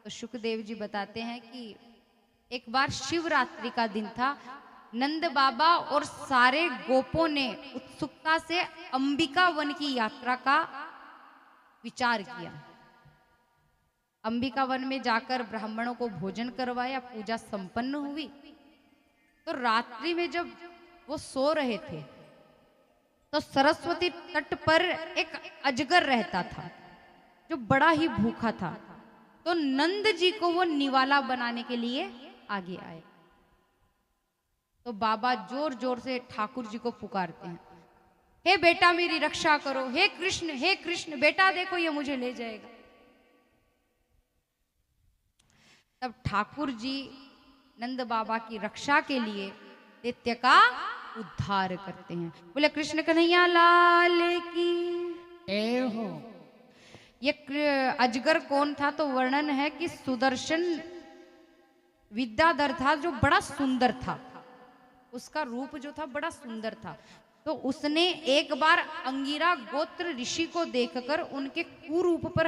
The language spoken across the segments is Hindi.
तो सुखदेव जी बताते हैं कि एक बार शिवरात्रि का दिन था। नंद बाबा और सारे गोपों ने उत्सुकता से अंबिका वन की यात्रा का विचार किया। अंबिका वन में जाकर ब्राह्मणों को भोजन करवाया, पूजा संपन्न हुई। तो रात्रि में जब वो सो रहे थे तो सरस्वती तट पर एक अजगर रहता था जो बड़ा ही भूखा था। तो नंद जी को वो निवाला बनाने के लिए आगे आए। तो बाबा जोर जोर से ठाकुर जी को पुकारते हैं, हे बेटा मेरी रक्षा करो, हे कृष्ण बेटा देखो ये मुझे ले जाएगा। तब ठाकुर जी नंद बाबा की रक्षा के लिए दैत्य का उद्धार करते हैं। बोले कृष्ण कन्हैया लाल की जय हो। ये अजगर कौन था? तो वर्णन है कि सुदर्शन विद्याधर था जो बड़ा सुंदर था। उसका रूप जो था बड़ा सुंदर था। तो उसने एक बार अंगिरा गोत्र ऋषि को देखकर उनके कुरूप पर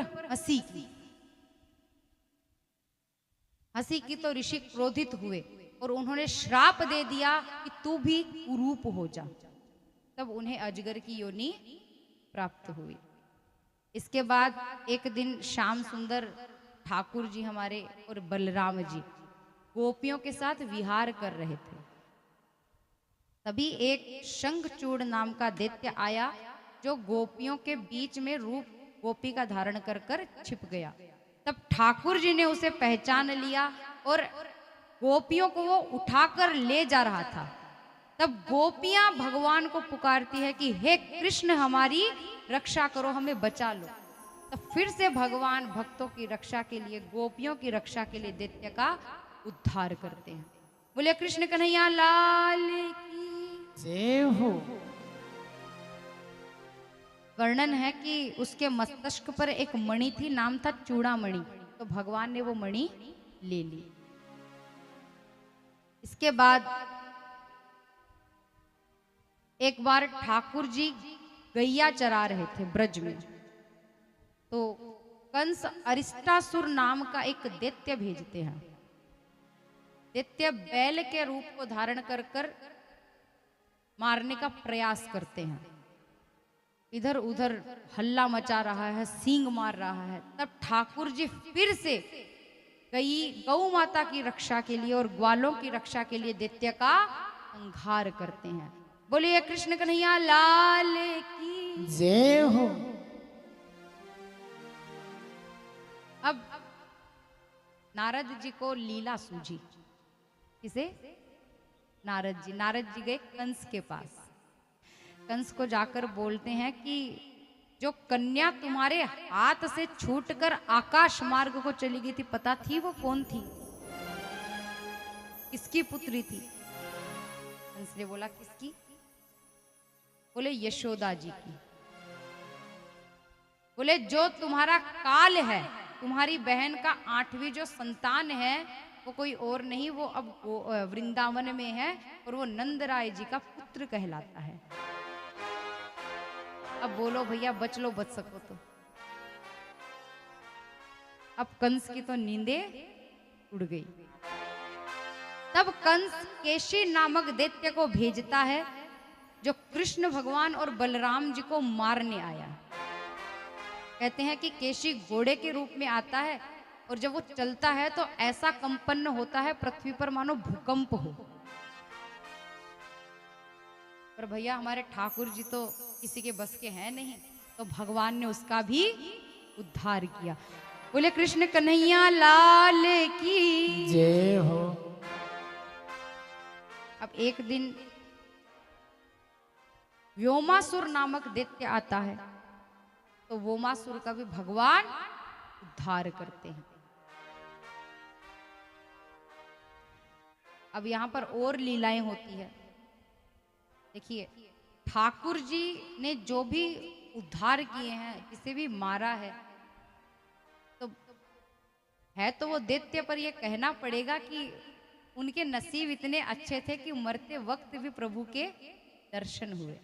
हंसी की तो ऋषि क्रोधित हुए और उन्होंने श्राप दे दिया कि तू भी कुरूप हो जा। तब उन्हें अजगर की योनि प्राप्त हुई। इसके बाद एक दिन श्याम सुंदर ठाकुर जी हमारे और बलराम जी गोपियों के साथ विहार कर रहे थे। तभी एक शंखचूड़ नाम का दैत्य आया जो गोपियों के बीच में रूप गोपी का धारण कर कर छिप गया। तब ठाकुर जी ने उसे पहचान लिया और गोपियों को वो उठाकर ले जा रहा था। तब गोपियां भगवान को पुकारती है कि हे कृष्ण हमारी रक्षा करो, हमें बचा लो। तो फिर से भगवान भक्तों की रक्षा के लिए, गोपियों की रक्षा के लिए दैत्य का उद्धार करते हैं। बोले कृष्ण कन्हैया लाल की जय हो। वर्णन है कि उसके मस्तिष्क पर एक मणि थी, नाम था चूड़ामणि। तो भगवान ने वो मणि ले ली। इसके बाद एक बार ठाकुर जी गैया चरा रहे थे ब्रज में। तो कंस अरिष्टासुर नाम का एक दैत्य भेजते हैं। दैत्य बैल के रूप को धारण कर कर मारने का प्रयास करते हैं। इधर उधर हल्ला मचा रहा है, सींग मार रहा है। तब ठाकुर जी फिर से गौ माता की रक्षा के लिए और ग्वालों की रक्षा के लिए दैत्य का संहार करते हैं। बोलिए कृष्ण कन्हैया लाल की जय हो। अब नारद जी को लीला सूझी। किसे? नारद जी गए कंस के पास। कंस को जाकर बोलते हैं कि जो कन्या तुम्हारे हाथ से छूटकर आकाश मार्ग को चली गई थी, पता थी वो कौन थी? किसकी पुत्री थी? कंस ने बोला किसकी? बोले यशोदा जी की। बोले जो तुम्हारा काल है, तुम्हारी बहन का 8वीं जो संतान है वो कोई और नहीं, वो अब वृंदावन में है और वो नंदराय जी का पुत्र कहलाता है। अब बोलो भैया बच लो, बच सको तो। अब कंस की तो नींदें उड़ गई। तब कंस केशी नामक दैत्य को भेजता है जो कृष्ण भगवान और बलराम जी को मारने आया। कहते हैं कि केशी घोड़े के रूप में आता है और जब वो चलता है तो ऐसा कंपन होता है पृथ्वी पर मानो भूकंप हो। पर भैया हमारे ठाकुर जी तो किसी के बस के हैं नहीं, तो भगवान ने उसका भी उद्धार किया। बोले कृष्ण कन्हैया लाल की जय हो। अब एक दिन व्योमासुर नामक दैत्य आता है। तो व्योमासुर का भी भगवान उद्धार करते हैं। अब यहां पर और लीलाएं होती है। देखिए ठाकुर जी ने जो भी उद्धार किए हैं, जिसे भी मारा है, तो वो दैत्य, पर ये कहना पड़ेगा कि उनके नसीब इतने अच्छे थे कि मरते वक्त भी प्रभु के दर्शन हुए।